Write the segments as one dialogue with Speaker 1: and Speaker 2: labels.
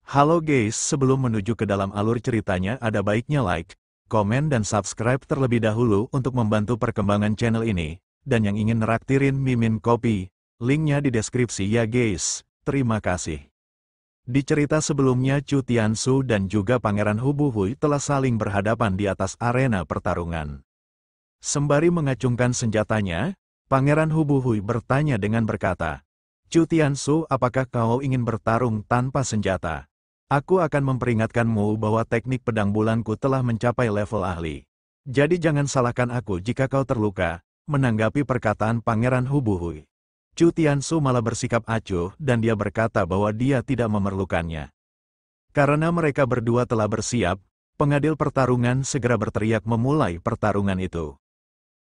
Speaker 1: Halo guys, sebelum menuju ke dalam alur ceritanya ada baiknya like, komen dan subscribe terlebih dahulu untuk membantu perkembangan channel ini. Dan yang ingin neraktirin Mimin Kopi, linknya di deskripsi ya guys, terima kasih. Di cerita sebelumnya Chu Tiansu dan juga Pangeran Hubuhui telah saling berhadapan di atas arena pertarungan. Sembari mengacungkan senjatanya, Pangeran Hubuhui bertanya dengan berkata, "Chu Tiansu, apakah kau ingin bertarung tanpa senjata? Aku akan memperingatkanmu bahwa teknik pedang bulanku telah mencapai level ahli. Jadi jangan salahkan aku jika kau terluka." Menanggapi perkataan Pangeran Hubuhui, Chu Tiansu malah bersikap acuh dan dia berkata bahwa dia tidak memerlukannya. Karena mereka berdua telah bersiap, pengadil pertarungan segera berteriak memulai pertarungan itu.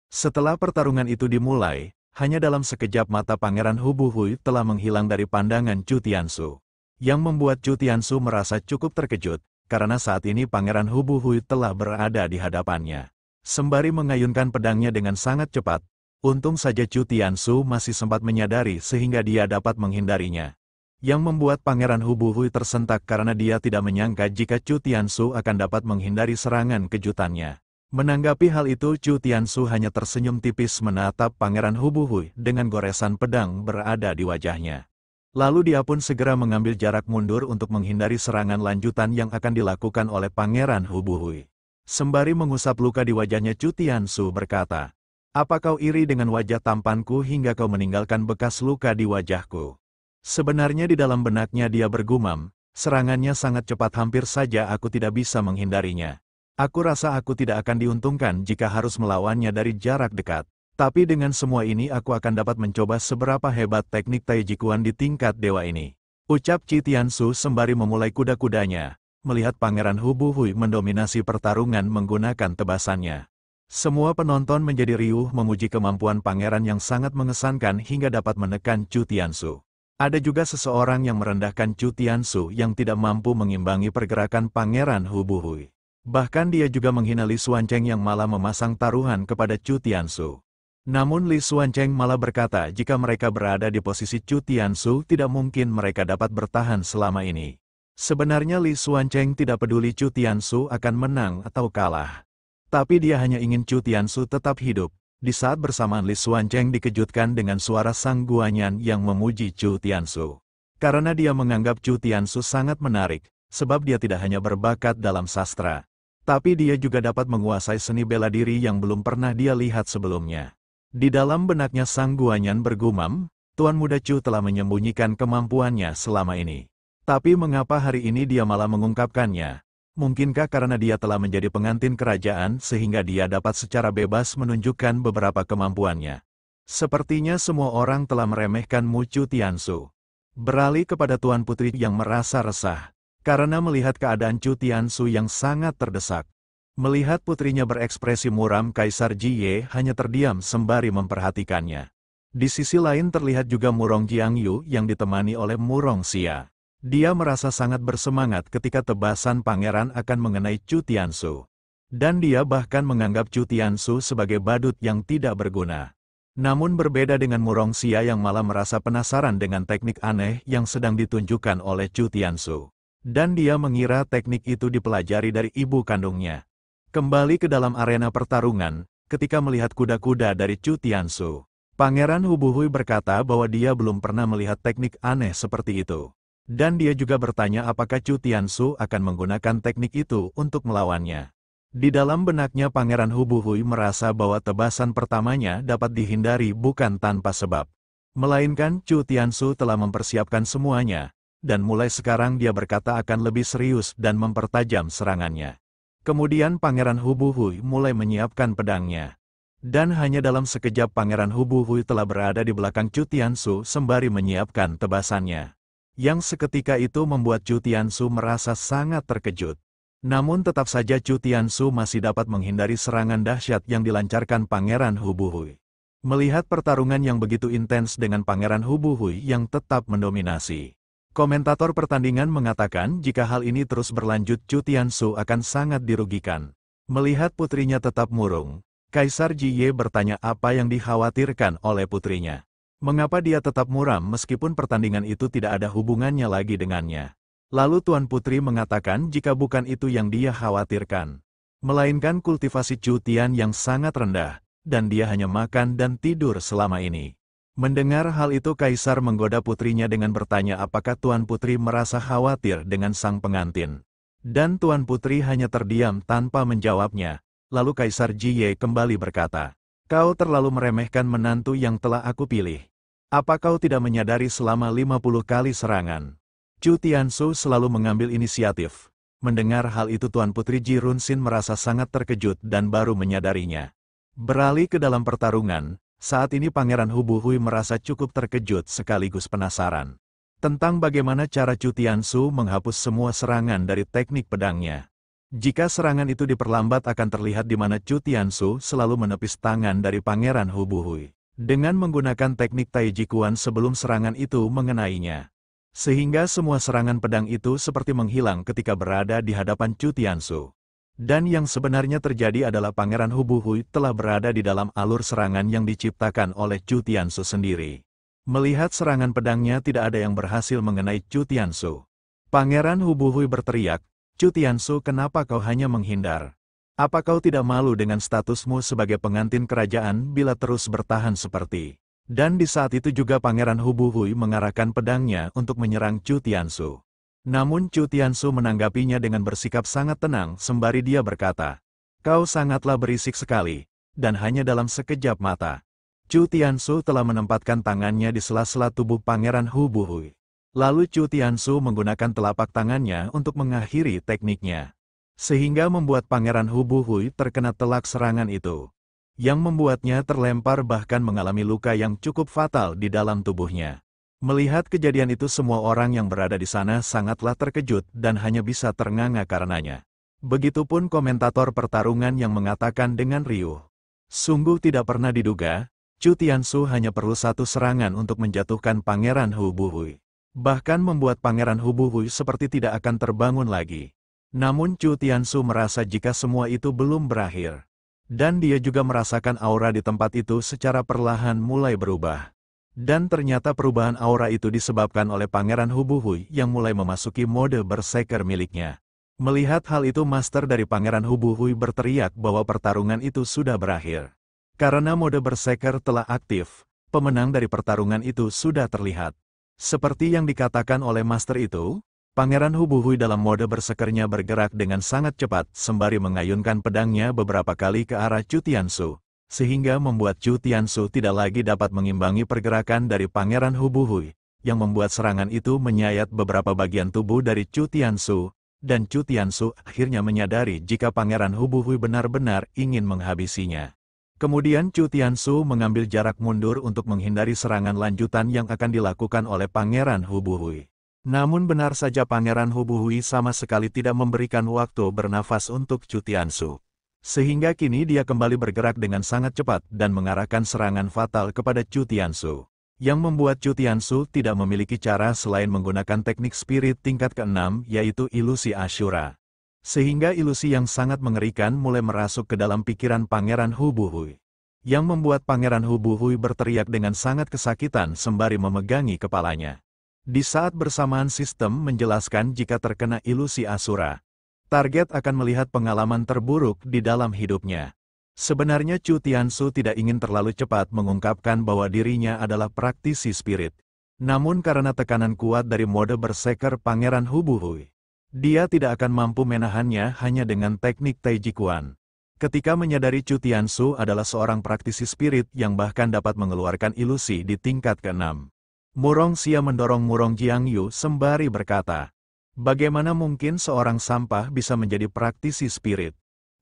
Speaker 1: Setelah pertarungan itu dimulai, hanya dalam sekejap mata Pangeran Hubuhui telah menghilang dari pandangan Chu Tiansu. Yang membuat Chu Tiansu merasa cukup terkejut, karena saat ini Pangeran Hubuhui telah berada di hadapannya. Sembari mengayunkan pedangnya dengan sangat cepat, untung saja Chu Tiansu masih sempat menyadari sehingga dia dapat menghindarinya. Yang membuat Pangeran Hubuhui tersentak karena dia tidak menyangka jika Chu Tiansu akan dapat menghindari serangan kejutannya. Menanggapi hal itu Chu Tiansu hanya tersenyum tipis menatap Pangeran Hubuhui dengan goresan pedang berada di wajahnya. Lalu dia pun segera mengambil jarak mundur untuk menghindari serangan lanjutan yang akan dilakukan oleh Pangeran Hubuhui. Sembari mengusap luka di wajahnya Chu Tiansu berkata, "Apa kau iri dengan wajah tampanku hingga kau meninggalkan bekas luka di wajahku?" Sebenarnya di dalam benaknya dia bergumam, serangannya sangat cepat hampir saja aku tidak bisa menghindarinya. Aku rasa aku tidak akan diuntungkan jika harus melawannya dari jarak dekat. Tapi dengan semua ini aku akan dapat mencoba seberapa hebat teknik Taiji Chuan di tingkat dewa ini. Ucap Chu Tiansu sembari memulai kuda-kudanya, melihat Pangeran Hubuhui mendominasi pertarungan menggunakan tebasannya. Semua penonton menjadi riuh memuji kemampuan pangeran yang sangat mengesankan hingga dapat menekan Chu Tiansu. Ada juga seseorang yang merendahkan Chu Tiansu yang tidak mampu mengimbangi pergerakan Pangeran Hubuhui. Bahkan dia juga menghina Li Xuancheng yang malah memasang taruhan kepada Chu Tiansu. Namun Li Xuancheng malah berkata jika mereka berada di posisi Chu Tiansu tidak mungkin mereka dapat bertahan selama ini. Sebenarnya Li Xuancheng tidak peduli Chu Tiansu akan menang atau kalah. Tapi dia hanya ingin Chu Tiansu tetap hidup. Di saat bersamaan Li Xuancheng dikejutkan dengan suara Sang Guanyan yang memuji Chu Tiansu. Karena dia menganggap Chu Tiansu sangat menarik, sebab dia tidak hanya berbakat dalam sastra. Tapi dia juga dapat menguasai seni bela diri yang belum pernah dia lihat sebelumnya. Di dalam benaknya Sang Guanyan bergumam, Tuan Muda Chu telah menyembunyikan kemampuannya selama ini. Tapi mengapa hari ini dia malah mengungkapkannya? Mungkinkah karena dia telah menjadi pengantin kerajaan sehingga dia dapat secara bebas menunjukkan beberapa kemampuannya? Sepertinya semua orang telah meremehkan Chu Tiansu. Beralih kepada Tuan Putri yang merasa resah, karena melihat keadaan Chu Tiansu yang sangat terdesak. Melihat putrinya berekspresi muram, Kaisar Jie hanya terdiam sembari memperhatikannya. Di sisi lain terlihat juga Murong Jiangyu yang ditemani oleh Murong Xia. Dia merasa sangat bersemangat ketika tebasan pangeran akan mengenai Chu Tiansu. Dan dia bahkan menganggap Chu Tiansu sebagai badut yang tidak berguna. Namun berbeda dengan Murong Xia yang malah merasa penasaran dengan teknik aneh yang sedang ditunjukkan oleh Chu Tiansu. Dan dia mengira teknik itu dipelajari dari ibu kandungnya. Kembali ke dalam arena pertarungan, ketika melihat kuda-kuda dari Chu Tiansu, Pangeran Hubuhui berkata bahwa dia belum pernah melihat teknik aneh seperti itu. Dan dia juga bertanya apakah Chu Tiansu akan menggunakan teknik itu untuk melawannya. Di dalam benaknya Pangeran Hubuhui merasa bahwa tebasan pertamanya dapat dihindari bukan tanpa sebab. Melainkan Chu Tiansu telah mempersiapkan semuanya, dan mulai sekarang dia berkata akan lebih serius dan mempertajam serangannya. Kemudian Pangeran Hubuhui mulai menyiapkan pedangnya. Dan hanya dalam sekejap Pangeran Hubuhui telah berada di belakang Chu Tiansu sembari menyiapkan tebasannya. Yang seketika itu membuat Chu Tiansu merasa sangat terkejut. Namun tetap saja Chu Tiansu masih dapat menghindari serangan dahsyat yang dilancarkan Pangeran Hubuhui. Melihat pertarungan yang begitu intens dengan Pangeran Hubuhui yang tetap mendominasi, komentator pertandingan mengatakan jika hal ini terus berlanjut Chu Tiansu akan sangat dirugikan. Melihat putrinya tetap murung, Kaisar Jie bertanya apa yang dikhawatirkan oleh putrinya. Mengapa dia tetap muram meskipun pertandingan itu tidak ada hubungannya lagi dengannya. Lalu Tuan Putri mengatakan jika bukan itu yang dia khawatirkan, melainkan kultivasi Chu Tian yang sangat rendah, dan dia hanya makan dan tidur selama ini. Mendengar hal itu Kaisar menggoda putrinya dengan bertanya apakah Tuan Putri merasa khawatir dengan sang pengantin. Dan Tuan Putri hanya terdiam tanpa menjawabnya. Lalu Kaisar Jiye kembali berkata, "Kau terlalu meremehkan menantu yang telah aku pilih. Apa kau tidak menyadari selama 50 kali serangan, Chu Tiansu selalu mengambil inisiatif?" Mendengar hal itu Tuan Putri Ji Runsin merasa sangat terkejut dan baru menyadarinya. Beralih ke dalam pertarungan, saat ini Pangeran Hu Buhui merasa cukup terkejut sekaligus penasaran tentang bagaimana cara Chu Tiansu menghapus semua serangan dari teknik pedangnya. Jika serangan itu diperlambat akan terlihat di mana Chu Tiansu selalu menepis tangan dari Pangeran Hu Buhui dengan menggunakan teknik Taiji Kuan sebelum serangan itu mengenainya. Sehingga semua serangan pedang itu seperti menghilang ketika berada di hadapan Chu Tiansu. Dan yang sebenarnya terjadi adalah Pangeran Hu Buhui telah berada di dalam alur serangan yang diciptakan oleh Chu Tiansu sendiri. Melihat serangan pedangnya tidak ada yang berhasil mengenai Chu Tiansu, Pangeran Hu Buhui berteriak, "Chu Tiansu, kenapa kau hanya menghindar? Apa kau tidak malu dengan statusmu sebagai pengantin kerajaan bila terus bertahan seperti?" Dan di saat itu juga Pangeran Hu Buhui mengarahkan pedangnya untuk menyerang Chu Tiansu. Namun Chu Tiansu menanggapinya dengan bersikap sangat tenang sembari dia berkata, "Kau sangatlah berisik sekali," dan hanya dalam sekejap mata, Chu Tiansu telah menempatkan tangannya di sela-sela tubuh Pangeran Hu Buhui. Lalu Chu Tiansu menggunakan telapak tangannya untuk mengakhiri tekniknya. Sehingga membuat Pangeran Hu Buhui terkena telak serangan itu, yang membuatnya terlempar bahkan mengalami luka yang cukup fatal di dalam tubuhnya. Melihat kejadian itu semua orang yang berada di sana sangatlah terkejut dan hanya bisa ternganga karenanya. Begitupun komentator pertarungan yang mengatakan dengan riuh, "Sungguh tidak pernah diduga, Chu Tiansu hanya perlu satu serangan untuk menjatuhkan Pangeran Hu Buhui. Bahkan membuat Pangeran Hu Buhui seperti tidak akan terbangun lagi." Namun Chu Tiansu merasa jika semua itu belum berakhir. Dan dia juga merasakan aura di tempat itu secara perlahan mulai berubah. Dan ternyata perubahan aura itu disebabkan oleh Pangeran Hu Buhui yang mulai memasuki mode berserker miliknya. Melihat hal itu Master dari Pangeran Hu Buhui berteriak bahwa pertarungan itu sudah berakhir. Karena mode berserker telah aktif, pemenang dari pertarungan itu sudah terlihat. Seperti yang dikatakan oleh Master itu, Pangeran Hu Buhui dalam mode berserkernya bergerak dengan sangat cepat sembari mengayunkan pedangnya beberapa kali ke arah Chu Tiansu, sehingga membuat Chu Tiansu tidak lagi dapat mengimbangi pergerakan dari Pangeran Hu Buhui, yang membuat serangan itu menyayat beberapa bagian tubuh dari Chu Tiansu, dan Chu Tiansu akhirnya menyadari jika Pangeran Hu Buhui benar-benar ingin menghabisinya. Kemudian Chu Tiansu mengambil jarak mundur untuk menghindari serangan lanjutan yang akan dilakukan oleh Pangeran Hu Buhui. Namun benar saja Pangeran Hu Buhui sama sekali tidak memberikan waktu bernafas untuk Chu Tiansu. Sehingga kini dia kembali bergerak dengan sangat cepat dan mengarahkan serangan fatal kepada Chu Tiansu. Yang membuat Chu Tiansu tidak memiliki cara selain menggunakan teknik spirit tingkat ke-6 yaitu ilusi Ashura. Sehingga ilusi yang sangat mengerikan mulai merasuk ke dalam pikiran Pangeran Hu Buhui. Yang membuat Pangeran Hu Buhui berteriak dengan sangat kesakitan sembari memegangi kepalanya. Di saat bersamaan sistem menjelaskan jika terkena ilusi Ashura, target akan melihat pengalaman terburuk di dalam hidupnya. Sebenarnya Chu Tiansu tidak ingin terlalu cepat mengungkapkan bahwa dirinya adalah praktisi spirit. Namun karena tekanan kuat dari mode berserker Pangeran Hu Buhui, dia tidak akan mampu menahannya hanya dengan teknik Taiji Kuan. Ketika menyadari Chu Tiansu adalah seorang praktisi spirit yang bahkan dapat mengeluarkan ilusi di tingkat ke-6, Murong Xia mendorong Murong Jiangyu sembari berkata, "Bagaimana mungkin seorang sampah bisa menjadi praktisi spirit?"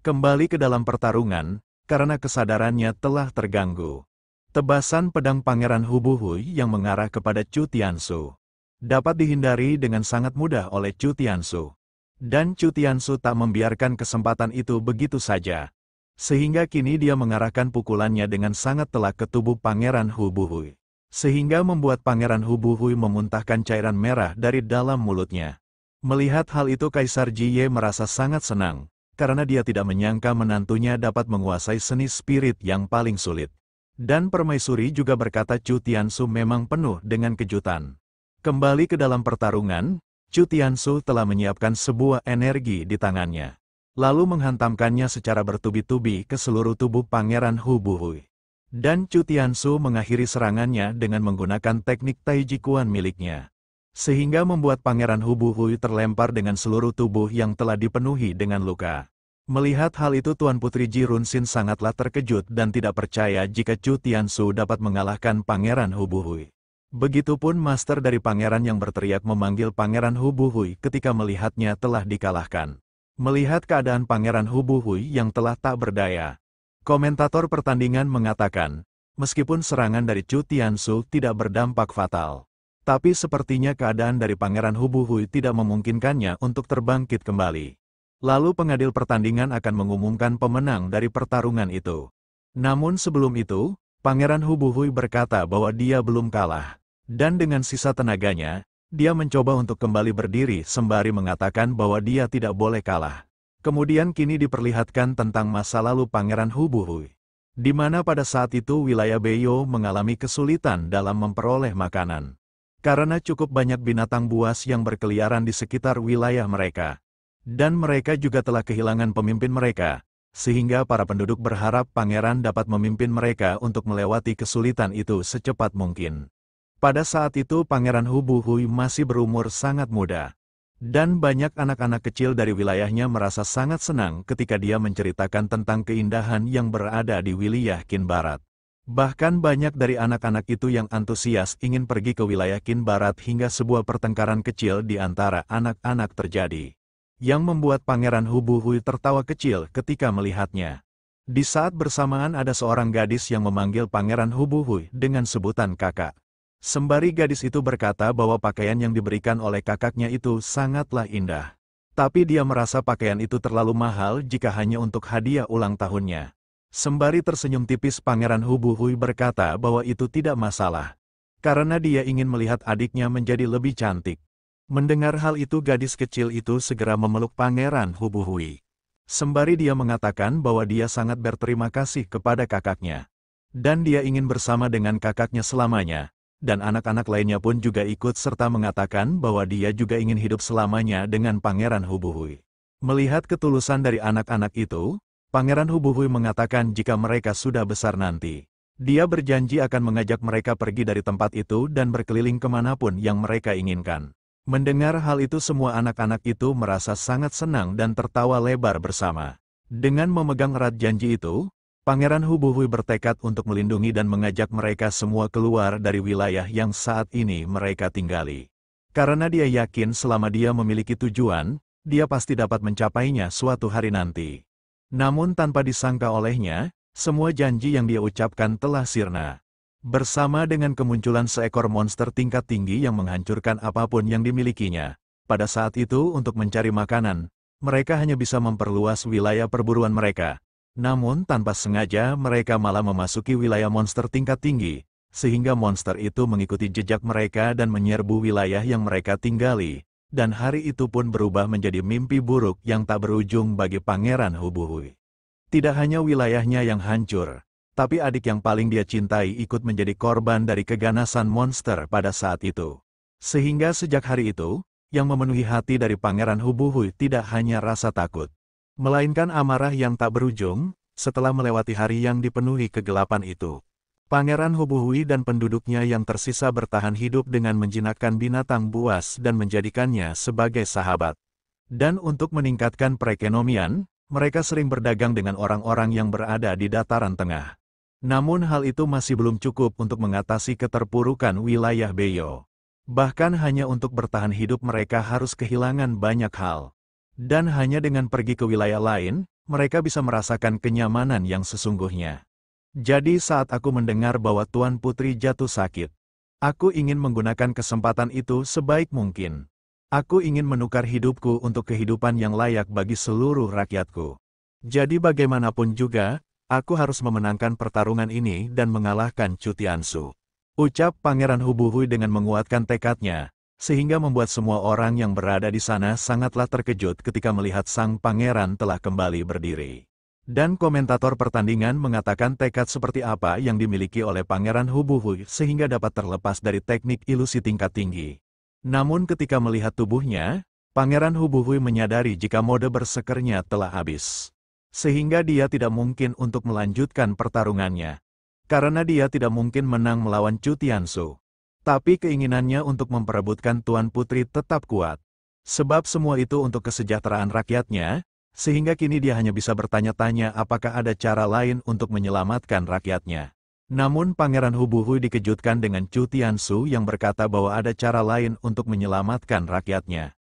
Speaker 1: Kembali ke dalam pertarungan, karena kesadarannya telah terganggu. Tebasan pedang Pangeran Hu Buhui yang mengarah kepada Chu Tiansu dapat dihindari dengan sangat mudah oleh Chu Tiansu. Dan Chu Tiansu tak membiarkan kesempatan itu begitu saja. Sehingga kini dia mengarahkan pukulannya dengan sangat telak ke tubuh Pangeran Hu Buhui. Sehingga membuat Pangeran Hu Buhui memuntahkan cairan merah dari dalam mulutnya. Melihat hal itu Kaisar Jiye merasa sangat senang, karena dia tidak menyangka menantunya dapat menguasai seni spirit yang paling sulit. Dan Permaisuri juga berkata Chu Tiansu memang penuh dengan kejutan. Kembali ke dalam pertarungan, Chu Tianshu telah menyiapkan sebuah energi di tangannya, lalu menghantamkannya secara bertubi-tubi ke seluruh tubuh Pangeran Hu Buhui. Dan Chu Tianshu mengakhiri serangannya dengan menggunakan teknik Taiji Quan miliknya, sehingga membuat Pangeran Hu Buhui terlempar dengan seluruh tubuh yang telah dipenuhi dengan luka. Melihat hal itu, Tuan Putri Ji Runxin sangatlah terkejut dan tidak percaya jika Chu Tianshu dapat mengalahkan Pangeran Hu Buhui. Begitupun master dari pangeran yang berteriak memanggil Pangeran Hu Buhui ketika melihatnya telah dikalahkan. Melihat keadaan Pangeran Hu Buhui yang telah tak berdaya, komentator pertandingan mengatakan, meskipun serangan dari Chu Tianshu tidak berdampak fatal, tapi sepertinya keadaan dari Pangeran Hu Buhui tidak memungkinkannya untuk terbangkit kembali. Lalu pengadil pertandingan akan mengumumkan pemenang dari pertarungan itu. Namun sebelum itu, Pangeran Hu Buhui berkata bahwa dia belum kalah. Dan dengan sisa tenaganya, dia mencoba untuk kembali berdiri sembari mengatakan bahwa dia tidak boleh kalah. Kemudian kini diperlihatkan tentang masa lalu Pangeran Hu Buhui, di mana pada saat itu wilayah Beiyou mengalami kesulitan dalam memperoleh makanan, karena cukup banyak binatang buas yang berkeliaran di sekitar wilayah mereka. Dan mereka juga telah kehilangan pemimpin mereka, sehingga para penduduk berharap pangeran dapat memimpin mereka untuk melewati kesulitan itu secepat mungkin. Pada saat itu Pangeran Hu Buhui masih berumur sangat muda, dan banyak anak-anak kecil dari wilayahnya merasa sangat senang ketika dia menceritakan tentang keindahan yang berada di wilayah Qin Barat. Bahkan banyak dari anak-anak itu yang antusias ingin pergi ke wilayah Qin Barat hingga sebuah pertengkaran kecil di antara anak-anak terjadi, yang membuat Pangeran Hu Buhui tertawa kecil ketika melihatnya. Di saat bersamaan ada seorang gadis yang memanggil Pangeran Hu Buhui dengan sebutan kakak. Sembari gadis itu berkata bahwa pakaian yang diberikan oleh kakaknya itu sangatlah indah. Tapi dia merasa pakaian itu terlalu mahal jika hanya untuk hadiah ulang tahunnya. Sembari tersenyum tipis, Pangeran Hu Buhui berkata bahwa itu tidak masalah, karena dia ingin melihat adiknya menjadi lebih cantik. Mendengar hal itu, gadis kecil itu segera memeluk Pangeran Hu Buhui. Sembari dia mengatakan bahwa dia sangat berterima kasih kepada kakaknya. Dan dia ingin bersama dengan kakaknya selamanya. Dan anak-anak lainnya pun juga ikut serta mengatakan bahwa dia juga ingin hidup selamanya dengan Pangeran Hu Buhui. Melihat ketulusan dari anak-anak itu, Pangeran Hu Buhui mengatakan jika mereka sudah besar nanti, dia berjanji akan mengajak mereka pergi dari tempat itu dan berkeliling kemanapun yang mereka inginkan. Mendengar hal itu, semua anak-anak itu merasa sangat senang dan tertawa lebar bersama. Dengan memegang erat janji itu, Pangeran Hu Buhui bertekad untuk melindungi dan mengajak mereka semua keluar dari wilayah yang saat ini mereka tinggali. Karena dia yakin selama dia memiliki tujuan, dia pasti dapat mencapainya suatu hari nanti. Namun tanpa disangka olehnya, semua janji yang dia ucapkan telah sirna. Bersama dengan kemunculan seekor monster tingkat tinggi yang menghancurkan apapun yang dimilikinya. Pada saat itu untuk mencari makanan, mereka hanya bisa memperluas wilayah perburuan mereka. Namun tanpa sengaja mereka malah memasuki wilayah monster tingkat tinggi, sehingga monster itu mengikuti jejak mereka dan menyerbu wilayah yang mereka tinggali. Dan hari itu pun berubah menjadi mimpi buruk yang tak berujung bagi Pangeran Hu Buhui. Tidak hanya wilayahnya yang hancur, tapi adik yang paling dia cintai ikut menjadi korban dari keganasan monster pada saat itu. Sehingga sejak hari itu, yang memenuhi hati dari Pangeran Hu Buhui tidak hanya rasa takut, melainkan amarah yang tak berujung. Setelah melewati hari yang dipenuhi kegelapan itu, Pangeran Hu Buhui dan penduduknya yang tersisa bertahan hidup dengan menjinakkan binatang buas dan menjadikannya sebagai sahabat. Dan untuk meningkatkan perekonomian, mereka sering berdagang dengan orang-orang yang berada di dataran tengah. Namun hal itu masih belum cukup untuk mengatasi keterpurukan wilayah Beiyou. Bahkan hanya untuk bertahan hidup mereka harus kehilangan banyak hal. Dan hanya dengan pergi ke wilayah lain, mereka bisa merasakan kenyamanan yang sesungguhnya. Jadi saat aku mendengar bahwa Tuan Putri jatuh sakit, aku ingin menggunakan kesempatan itu sebaik mungkin. Aku ingin menukar hidupku untuk kehidupan yang layak bagi seluruh rakyatku. Jadi bagaimanapun juga, aku harus memenangkan pertarungan ini dan mengalahkan Chu Tianshu. Ucap Pangeran Hu Buhui dengan menguatkan tekadnya, sehingga membuat semua orang yang berada di sana sangatlah terkejut ketika melihat sang pangeran telah kembali berdiri. Dan komentator pertandingan mengatakan tekad seperti apa yang dimiliki oleh Pangeran Hu Buhui sehingga dapat terlepas dari teknik ilusi tingkat tinggi. Namun ketika melihat tubuhnya, Pangeran Hubuhui menyadari jika mode bersekernya telah habis. Sehingga dia tidak mungkin untuk melanjutkan pertarungannya. Karena dia tidak mungkin menang melawan Chu Tiansu. Tapi keinginannya untuk memperebutkan Tuan Putri tetap kuat. Sebab semua itu untuk kesejahteraan rakyatnya, sehingga kini dia hanya bisa bertanya-tanya apakah ada cara lain untuk menyelamatkan rakyatnya. Namun Pangeran Hubuhui dikejutkan dengan Chu Tiansu yang berkata bahwa ada cara lain untuk menyelamatkan rakyatnya.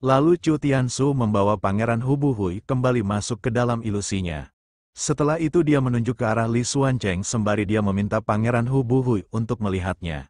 Speaker 1: Lalu Chu Tiansu membawa Pangeran Hubuhui kembali masuk ke dalam ilusinya. Setelah itu dia menunjuk ke arah Li Xuancheng sembari dia meminta Pangeran Hubuhui untuk melihatnya.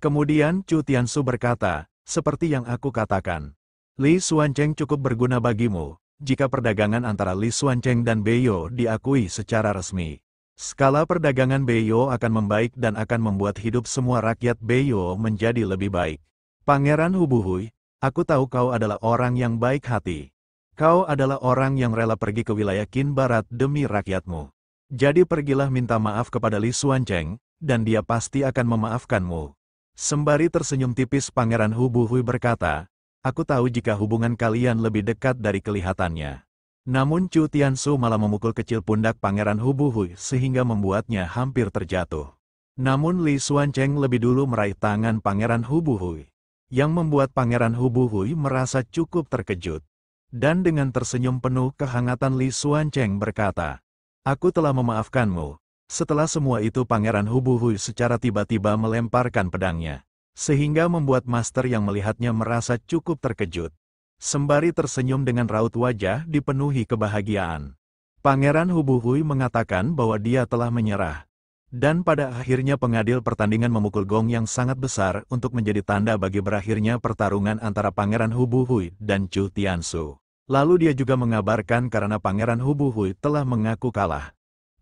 Speaker 1: Kemudian Chu Tiansu berkata, seperti yang aku katakan, Li Xuancheng cukup berguna bagimu, jika perdagangan antara Li Xuancheng dan Beiyo diakui secara resmi. Skala perdagangan Beiyo akan membaik dan akan membuat hidup semua rakyat Beiyo menjadi lebih baik. Pangeran Hubuhui, aku tahu kau adalah orang yang baik hati. Kau adalah orang yang rela pergi ke wilayah Qin Barat demi rakyatmu. Jadi pergilah minta maaf kepada Li Xuancheng, dan dia pasti akan memaafkanmu. Sembari tersenyum tipis Pangeran Hubuhui berkata, aku tahu jika hubungan kalian lebih dekat dari kelihatannya. Namun Chu Tiansu malah memukul kecil pundak Pangeran Hubuhui sehingga membuatnya hampir terjatuh. Namun Li Xuancheng lebih dulu meraih tangan Pangeran Hubuhui, yang membuat Pangeran Hubuhui merasa cukup terkejut. Dan dengan tersenyum penuh kehangatan Li Xuancheng berkata, aku telah memaafkanmu. Setelah semua itu Pangeran Hubuhui secara tiba-tiba melemparkan pedangnya. Sehingga membuat master yang melihatnya merasa cukup terkejut. Sembari tersenyum dengan raut wajah dipenuhi kebahagiaan. Pangeran Hubuhui mengatakan bahwa dia telah menyerah. Dan pada akhirnya pengadil pertandingan memukul gong yang sangat besar untuk menjadi tanda bagi berakhirnya pertarungan antara Pangeran Hubuhui dan Chu Tiansu. Lalu dia juga mengabarkan karena Pangeran Hubuhui telah mengaku kalah.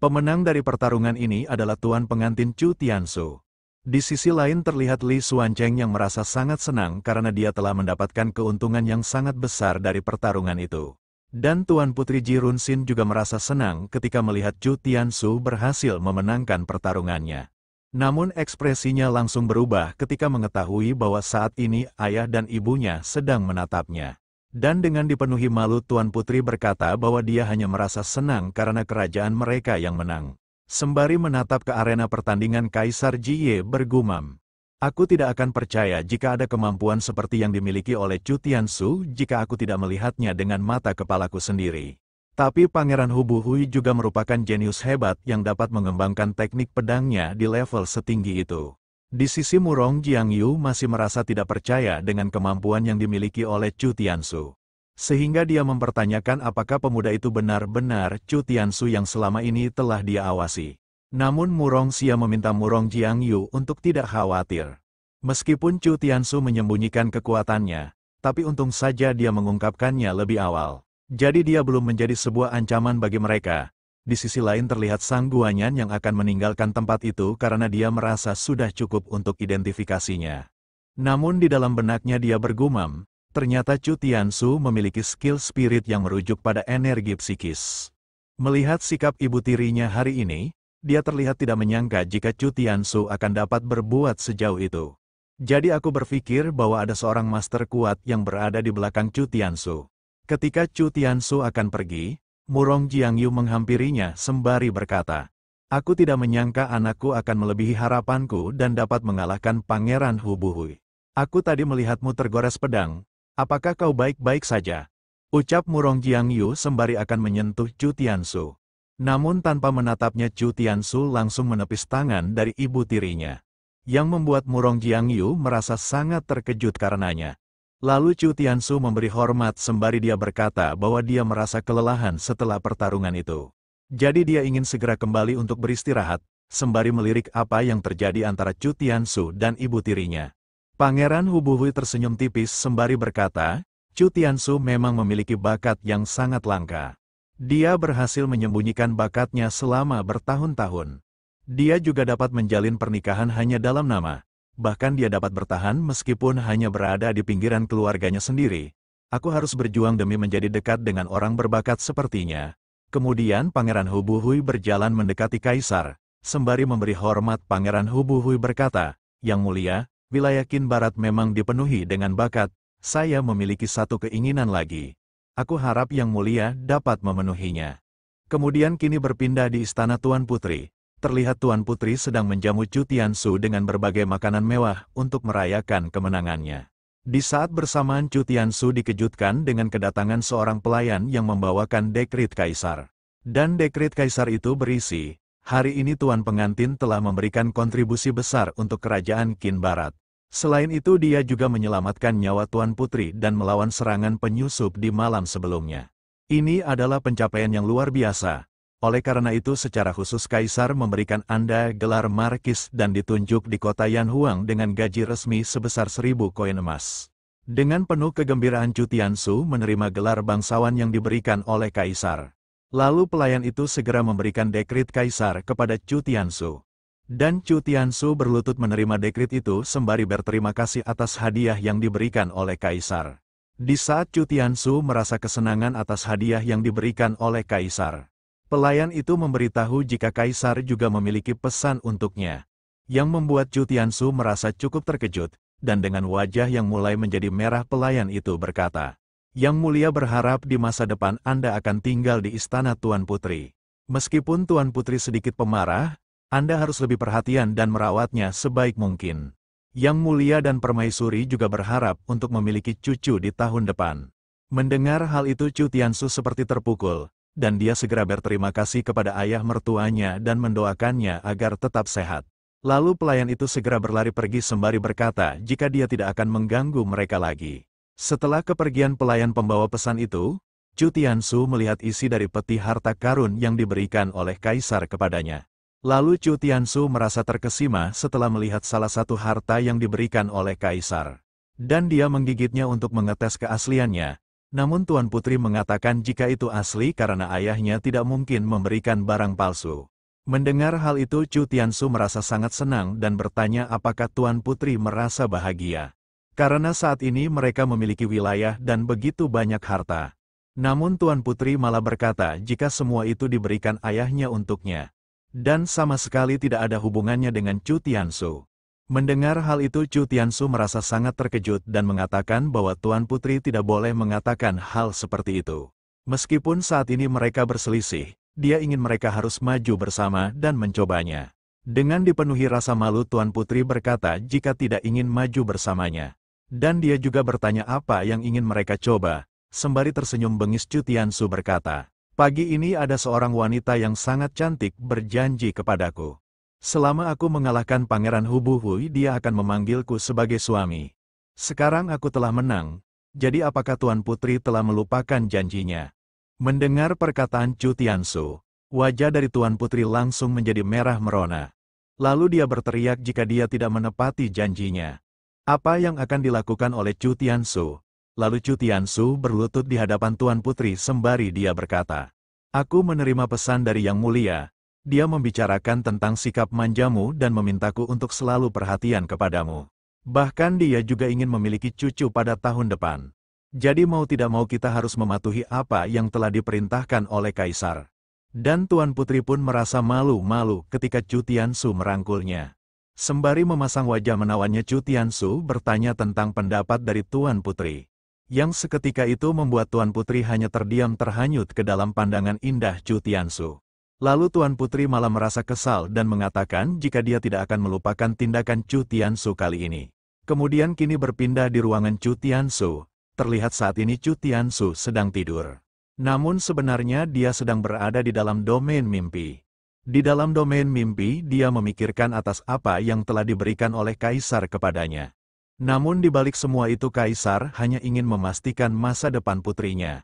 Speaker 1: Pemenang dari pertarungan ini adalah Tuan Pengantin Chu Tiansu. Di sisi lain terlihat Li Xuancheng yang merasa sangat senang karena dia telah mendapatkan keuntungan yang sangat besar dari pertarungan itu. Dan Tuan Putri Ji Runxin juga merasa senang ketika melihat Chu Tiansu berhasil memenangkan pertarungannya. Namun ekspresinya langsung berubah ketika mengetahui bahwa saat ini ayah dan ibunya sedang menatapnya. Dan dengan dipenuhi malu Tuan Putri berkata bahwa dia hanya merasa senang karena kerajaan mereka yang menang. Sembari menatap ke arena pertandingan Kaisar Jiye bergumam. Aku tidak akan percaya jika ada kemampuan seperti yang dimiliki oleh Chu Tiansu jika aku tidak melihatnya dengan mata kepalaku sendiri. Tapi Pangeran Hubuhui juga merupakan jenius hebat yang dapat mengembangkan teknik pedangnya di level setinggi itu. Di sisi Murong Jiangyu masih merasa tidak percaya dengan kemampuan yang dimiliki oleh Chu Tiansu. Sehingga dia mempertanyakan apakah pemuda itu benar-benar Chu Tiansu yang selama ini telah dia awasi. Namun Murong Xia meminta Murong Jiangyu untuk tidak khawatir. Meskipun Chu Tiansu menyembunyikan kekuatannya, tapi untung saja dia mengungkapkannya lebih awal. Jadi dia belum menjadi sebuah ancaman bagi mereka. Di sisi lain terlihat Sang Guanyan yang akan meninggalkan tempat itu karena dia merasa sudah cukup untuk identifikasinya. Namun di dalam benaknya dia bergumam, ternyata Chu Tiansu memiliki skill spirit yang merujuk pada energi psikis. Melihat sikap ibu tirinya hari ini, dia terlihat tidak menyangka jika Chu Tiansu akan dapat berbuat sejauh itu. Jadi aku berpikir bahwa ada seorang master kuat yang berada di belakang Chu Tiansu. Ketika Chu Tiansu akan pergi, Murong Jiangyu menghampirinya sembari berkata, aku tidak menyangka anakku akan melebihi harapanku dan dapat mengalahkan Pangeran Hubuhui. Aku tadi melihatmu tergores pedang, apakah kau baik-baik saja? Ucap Murong Jiangyu sembari akan menyentuh Chu Tiansu. Namun tanpa menatapnya Chu Tiansu langsung menepis tangan dari ibu tirinya. Yang membuat Murong Jiangyu merasa sangat terkejut karenanya. Lalu Chu Tiansu memberi hormat sembari dia berkata bahwa dia merasa kelelahan setelah pertarungan itu. Jadi dia ingin segera kembali untuk beristirahat, sembari melirik apa yang terjadi antara Chu Tiansu dan ibu tirinya. Pangeran Hubuhui tersenyum tipis sembari berkata, Chu Tiansu memang memiliki bakat yang sangat langka. Dia berhasil menyembunyikan bakatnya selama bertahun-tahun. Dia juga dapat menjalin pernikahan hanya dalam nama. Bahkan dia dapat bertahan meskipun hanya berada di pinggiran keluarganya sendiri. Aku harus berjuang demi menjadi dekat dengan orang berbakat sepertinya. Kemudian Pangeran Hubuhui berjalan mendekati Kaisar, sembari memberi hormat Pangeran Hubuhui berkata, Yang mulia, Wilayah Qin Barat memang dipenuhi dengan bakat, saya memiliki satu keinginan lagi. Aku harap Yang Mulia dapat memenuhinya. Kemudian kini berpindah di istana Tuan Putri. Terlihat Tuan Putri sedang menjamu Chu Tiansu dengan berbagai makanan mewah untuk merayakan kemenangannya. Di saat bersamaan Chu Tiansu dikejutkan dengan kedatangan seorang pelayan yang membawakan dekret kaisar. Dan dekret kaisar itu berisi, hari ini Tuan pengantin telah memberikan kontribusi besar untuk kerajaan Qin Barat. Selain itu dia juga menyelamatkan nyawa Tuan Putri dan melawan serangan penyusup di malam sebelumnya. Ini adalah pencapaian yang luar biasa. Oleh karena itu secara khusus Kaisar memberikan Anda gelar Markis dan ditunjuk di kota Yanhuang dengan gaji resmi sebesar 1000 koin emas. Dengan penuh kegembiraan Chu Tiansu menerima gelar bangsawan yang diberikan oleh Kaisar. Lalu pelayan itu segera memberikan dekret Kaisar kepada Chu Tiansu. Dan Chu Tiansu berlutut menerima dekret itu sembari berterima kasih atas hadiah yang diberikan oleh Kaisar. Di saat Chu Tiansu merasa kesenangan atas hadiah yang diberikan oleh Kaisar. Pelayan itu memberitahu jika Kaisar juga memiliki pesan untuknya. Yang membuat Chu Tiansu merasa cukup terkejut, dan dengan wajah yang mulai menjadi merah pelayan itu berkata, Yang Mulia berharap di masa depan Anda akan tinggal di istana Tuan Putri. Meskipun Tuan Putri sedikit pemarah, Anda harus lebih perhatian dan merawatnya sebaik mungkin. Yang Mulia dan Permaisuri juga berharap untuk memiliki cucu di tahun depan. Mendengar hal itu Chu Tiansu seperti terpukul. Dan dia segera berterima kasih kepada ayah mertuanya dan mendoakannya agar tetap sehat. Lalu pelayan itu segera berlari pergi sembari berkata jika dia tidak akan mengganggu mereka lagi. Setelah kepergian pelayan pembawa pesan itu, Chu Tiansu melihat isi dari peti harta karun yang diberikan oleh Kaisar kepadanya. Lalu Chu Tiansu merasa terkesima setelah melihat salah satu harta yang diberikan oleh Kaisar. Dan dia menggigitnya untuk mengetes keasliannya. Namun Tuan Putri mengatakan jika itu asli karena ayahnya tidak mungkin memberikan barang palsu. Mendengar hal itu Chu Tiansu merasa sangat senang dan bertanya apakah Tuan Putri merasa bahagia. Karena saat ini mereka memiliki wilayah dan begitu banyak harta. Namun Tuan Putri malah berkata jika semua itu diberikan ayahnya untuknya. Dan sama sekali tidak ada hubungannya dengan Chu Tiansu. Mendengar hal itu Chu Tiansu merasa sangat terkejut dan mengatakan bahwa Tuan Putri tidak boleh mengatakan hal seperti itu. Meskipun saat ini mereka berselisih, dia ingin mereka harus maju bersama dan mencobanya. Dengan dipenuhi rasa malu Tuan Putri berkata jika tidak ingin maju bersamanya. Dan dia juga bertanya apa yang ingin mereka coba, sembari tersenyum bengis Chu Tiansu berkata, pagi ini ada seorang wanita yang sangat cantik berjanji kepadaku. Selama aku mengalahkan Pangeran Hubuhui dia akan memanggilku sebagai suami. Sekarang aku telah menang, jadi apakah Tuan Putri telah melupakan janjinya? Mendengar perkataan Chu Tiansu, wajah dari Tuan Putri langsung menjadi merah merona. Lalu dia berteriak jika dia tidak menepati janjinya. Apa yang akan dilakukan oleh Chu Tiansu? Lalu Chu Tiansu berlutut di hadapan Tuan Putri sembari dia berkata, aku menerima pesan dari Yang Mulia. Dia membicarakan tentang sikap manjamu dan memintaku untuk selalu perhatian kepadamu. Bahkan dia juga ingin memiliki cucu pada tahun depan. Jadi mau tidak mau kita harus mematuhi apa yang telah diperintahkan oleh Kaisar. Dan Tuan Putri pun merasa malu-malu ketika Chu Tiansu merangkulnya. Sembari memasang wajah menawannya Chu Tiansu bertanya tentang pendapat dari Tuan Putri. Yang seketika itu membuat Tuan Putri hanya terdiam terhanyut ke dalam pandangan indah Chu Tiansu. Lalu Tuan Putri malah merasa kesal dan mengatakan jika dia tidak akan melupakan tindakan Chu Tiansu kali ini. Kemudian kini berpindah di ruangan Chu Tiansu, terlihat saat ini Chu Tiansu sedang tidur. Namun sebenarnya dia sedang berada di dalam domain mimpi. Di dalam domain mimpi dia memikirkan atas apa yang telah diberikan oleh Kaisar kepadanya. Namun di balik semua itu Kaisar hanya ingin memastikan masa depan putrinya.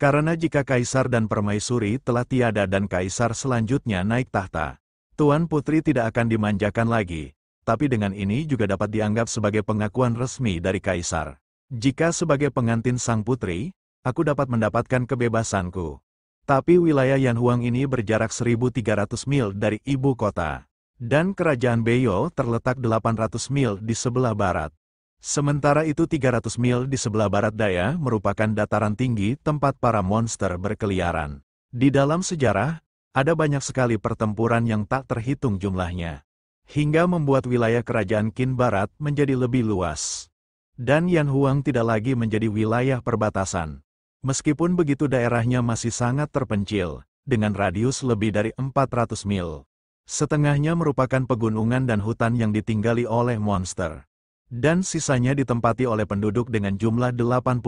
Speaker 1: Karena jika Kaisar dan Permaisuri telah tiada dan Kaisar selanjutnya naik tahta, Tuan Putri tidak akan dimanjakan lagi, tapi dengan ini juga dapat dianggap sebagai pengakuan resmi dari Kaisar. Jika sebagai pengantin sang putri, aku dapat mendapatkan kebebasanku. Tapi wilayah Yanhuang ini berjarak 1.300 mil dari ibu kota, dan kerajaan Beiyou terletak 800 mil di sebelah barat. Sementara itu 300 mil di sebelah barat daya merupakan dataran tinggi tempat para monster berkeliaran. Di dalam sejarah, ada banyak sekali pertempuran yang tak terhitung jumlahnya. hingga membuat wilayah kerajaan Qin Barat menjadi lebih luas. Dan Yanhuang tidak lagi menjadi wilayah perbatasan. Meskipun begitu daerahnya masih sangat terpencil, dengan radius lebih dari 400 mil. Setengahnya merupakan pegunungan dan hutan yang ditinggali oleh monster. Dan sisanya ditempati oleh penduduk dengan jumlah 81.000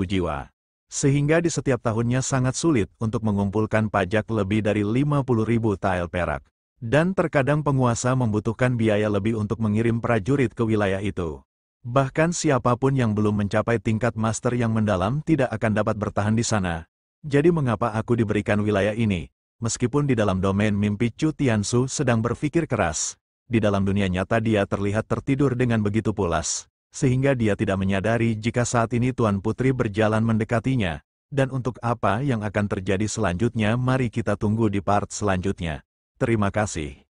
Speaker 1: jiwa. Sehingga di setiap tahunnya sangat sulit untuk mengumpulkan pajak lebih dari 50.000 tael perak. Dan terkadang penguasa membutuhkan biaya lebih untuk mengirim prajurit ke wilayah itu. Bahkan siapapun yang belum mencapai tingkat master yang mendalam tidak akan dapat bertahan di sana. Jadi mengapa aku diberikan wilayah ini? Meskipun di dalam domain mimpi Chu Tiansu sedang berpikir keras, di dalam dunia nyata dia terlihat tertidur dengan begitu pulas, sehingga dia tidak menyadari jika saat ini Tuan Putri berjalan mendekatinya. Dan untuk apa yang akan terjadi selanjutnya mari kita tunggu di part selanjutnya. Terima kasih.